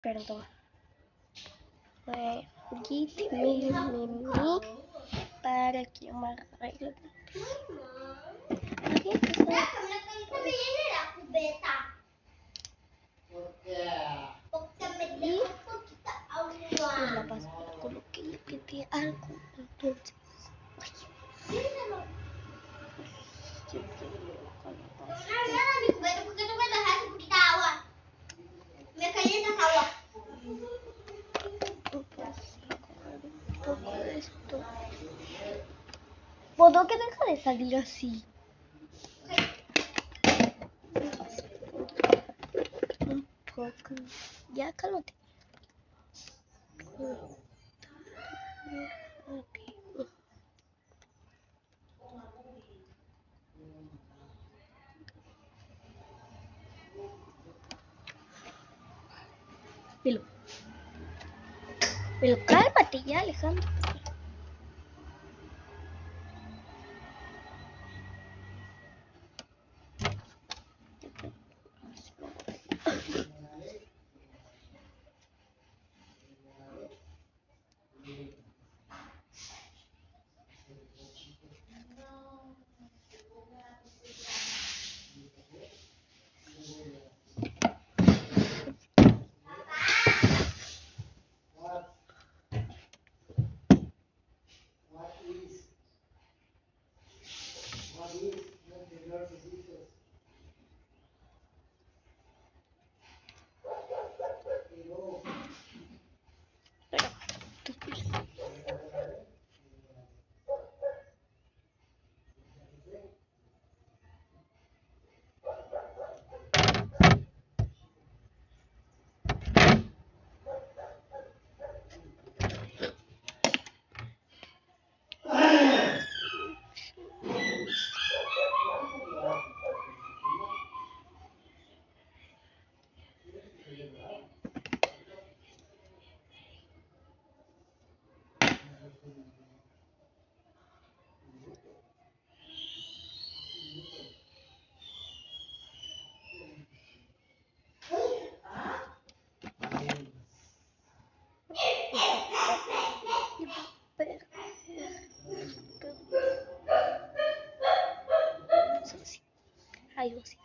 Perdón. Mi, para que yo me arregle. Y la basura coloqué y metí algo. Entonces, siempre me con la basura. ¿Por qué tú me dejaste un poquito de agua? Me calientas agua. Todo esto. ¿Puedo que deja de salir así? Un poco. Ya, cálmate. Okay. Pero cálmate ya, Alejandro. Algo así,